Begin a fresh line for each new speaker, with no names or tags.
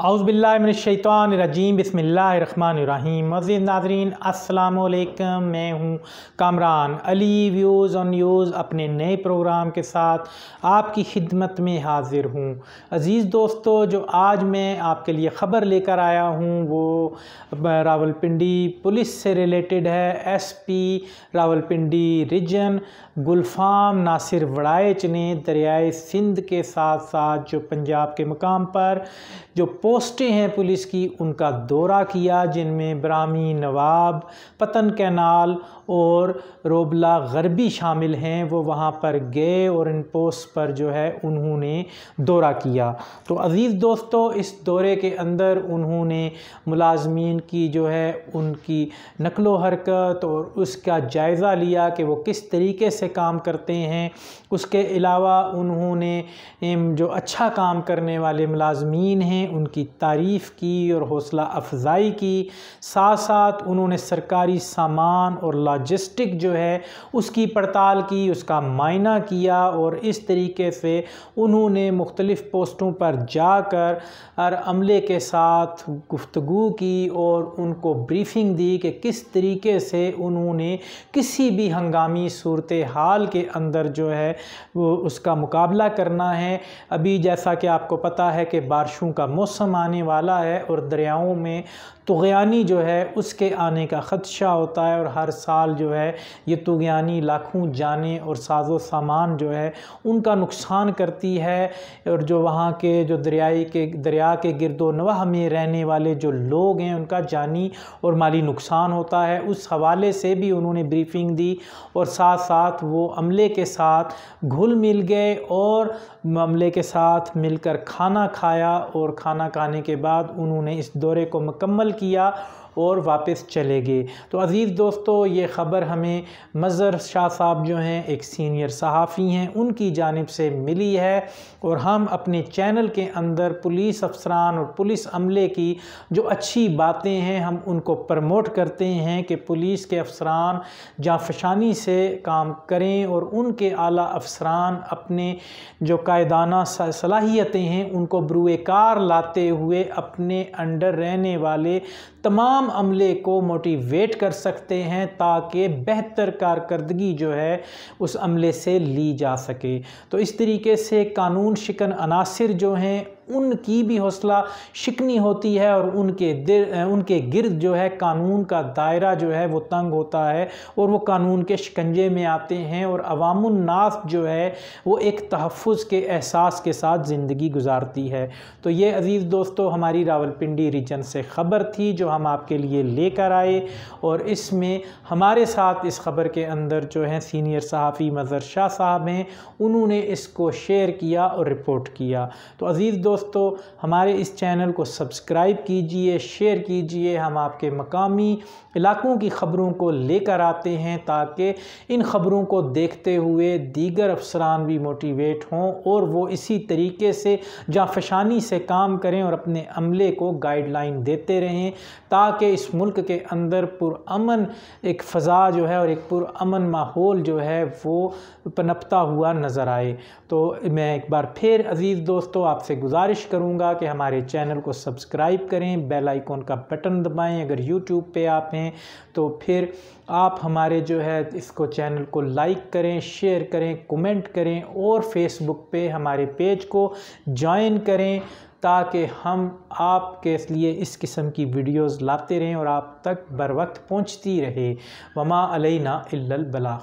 औज़ुबिल्लाहिमिनश्शैतानिर्रजीम बिस्मिल्लाहिर्रहमानिर्रहीम। मज़ीद नाज़रीन अस्सलाम वालेकुम, मैं हूँ Kamran Ali views on news अपने नए प्रोग्राम के साथ आपकी खिदमत में हाज़िर हूँ। अज़ीज़ दोस्तों, जो आज मैं आपके लिए ख़बर लेकर आया हूँ वो रावलपिंडी पुलिस से रिलेटेड है। एसपी रावलपिंडी रीजन गुलफाम नासिर वड़ाइच ने दरियाए सिंध के साथ साथ जो पंजाब के मुकाम पर जो पोस्टें हैं पुलिस की उनका दौरा किया, जिनमें ब्राह्मी नवाब, पतन कैनाल और रोबला गरबी शामिल हैं। वो वहाँ पर गए और इन पोस्ट पर जो है उन्होंने दौरा किया। तो अज़ीज़ दोस्तों, इस दौरे के अंदर उन्होंने मुलाजमीन की जो है उनकी नकलो हरकत और उसका जायज़ा लिया कि वो किस तरीके से काम करते हैं। उसके अलावा उन्होंने जो अच्छा काम करने वाले मुलाजमीन हैं उनकी तारीफ़ की और हौसला अफजाई की। साथ साथ उन्होंने सरकारी सामान और लॉजिस्टिक जो है उसकी पड़ताल की, उसका मायना किया और इस तरीके से उन्होंने मुख्तलिफ़ पोस्टों पर जाकर अमले के साथ गुफ्तगू की और उनको ब्रीफिंग दी कि किस तरीके से उन्होंने किसी भी हंगामी सूरत हाल के अंदर जो है वो उसका मुकाबला करना है। अभी जैसा कि आपको पता है कि बारिशों का मौसम आने वाला है और दरियाओं में तुग़यानी जो है उसके आने का ख़दशा होता है और हर साल जो है ये तुग़यानी लाखों जानें और साजो सामान जो है उनका नुकसान करती है। और जो वहाँ के जो दरिया के गिरदो नवाह में रहने वाले जो लोग हैं उनका जानी और माली नुकसान होता है। उस हवाले से भी उन्होंने ब्रीफिंग दी और साथ साथ वो अमले के साथ घुल मिल गए और अमले के साथ मिलकर खाना खाया और खाना खाने के बाद उन्होंने इस दौरे को मुकम्मल किया और वापस चले गए। तो अज़ीज़ दोस्तों, ये ख़बर हमें मज़हर शाह साहब जो हैं एक सीनियर सहाफ़ी हैं उनकी जानिब से मिली है और हम अपने चैनल के अंदर पुलिस अफसरान और पुलिस अमले की जो अच्छी बातें हैं हम उनको प्रमोट करते हैं कि पुलिस के अफसरान जाँफशानी से काम करें और उनके आला अफसरान अपने जो कायदाना सलाहियतें हैं उनको बरूए कार लाते हुए अपने अंडर रहने वाले तमाम अमले को मोटिवेट कर सकते हैं ताकि बेहतर कारकर्दगी जो है उस अमले से ली जा सके। तो इस तरीके से कानून शिकन अनासिर जो हैं उनकी भी हौसला शिकनी होती है और उनके गिर्द जो है कानून का दायरा जो है वो तंग होता है और वो कानून के शिकंजे में आते हैं और अवामुन नास जो है वो एक तहफ़्फ़ुज़ के एहसास के साथ ज़िंदगी गुजारती है। तो ये अज़ीज़ दोस्तों हमारी रावलपिंडी रीजन से ख़बर थी जो हम आपके लिए लेकर आए और इसमें हमारे साथ इस ख़बर के अंदर जो है सीनियर सहाफ़ी मज़हर शाह साहब हैं, उन्होंने इसको शेयर किया और रिपोर्ट किया। तो अज़ीज़ दोस्तों, हमारे इस चैनल को सब्सक्राइब कीजिए, शेयर कीजिए। हम आपके मकामी इलाकों की ख़बरों को लेकर आते हैं ताकि इन ख़बरों को देखते हुए दीगर अफसरान भी मोटिवेट हों और वो इसी तरीके से जाँफशानी से काम करें और अपने अमले को गाइडलाइन देते रहें ताकि इस मुल्क के अंदर पुरअमन एक फ़ज़ा जो है और एक पुरअमन माहौल जो है वो पनपता हुआ नज़र आए। तो मैं एक बार फिर अज़ीज़ दोस्तों आपसे गुजारिश करूंगा कि हमारे चैनल को सब्सक्राइब करें, बेल आइकॉन का बटन दबाएं। अगर यूट्यूब पे आप हैं तो फिर आप हमारे जो है इसको चैनल को लाइक करें, शेयर करें, कमेंट करें और फेसबुक पे हमारे पेज को ज्वाइन करें ताकि हम आपके लिए इस किस्म की वीडियोज़ लाते रहें और आप तक बर वक्त पहुँचती रहे। वमा अलैना इल्लल बलाग।